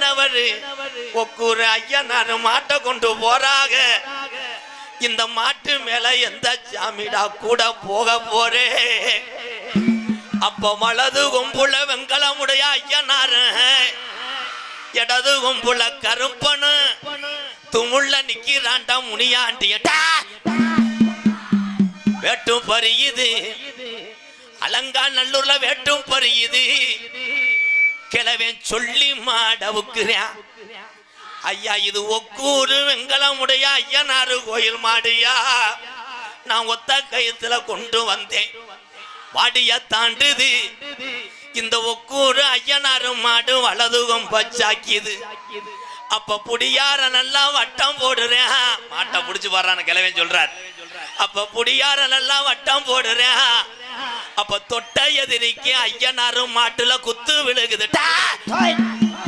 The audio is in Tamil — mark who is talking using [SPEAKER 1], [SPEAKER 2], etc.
[SPEAKER 1] கணவர் ஒக்கூர் ஐயனார் மாட்டை கொண்டு போறாக. இந்த மாட்டு மேல எந்த சாமிடா கூட போக போறே. அப்ப வலது கொம்புல வெங்கலமுடைய ஐயனாரு, இடது கொம்புல கருப்பனு துமுள்ள நிக்கிறாண்டா முனியாண்டியடா. வேட்டும் பறியுது, அலங்கா நல்லூர்ல வேட்டும் பறியுது. கிழவன் சொல்லி மாடவுக்குறேன், ஐயா இது ஒக்கூரு வெங்கலமுடைய ஐயனாரு கோயில் மாடியா. நான் ஒத்த கயத்துல கொண்டு வந்தேன், வாடிய தாண்டுது. இந்த ஒக்கூரு ஐயனாரு மாடு வலதுகம் பச்சாக்கிது. அப்ப புடியார நல்லா வட்டம் போடுறேன், மாட்டை புடிச்சு வர்றான கிழவன் சொல்றார். அப்ப புடியார நல்லா வட்டம் போடுறேன். அப்ப தொட்ட எதிரிக்கு ஐயனாரு மாட்டுல குத்து விழுகுது.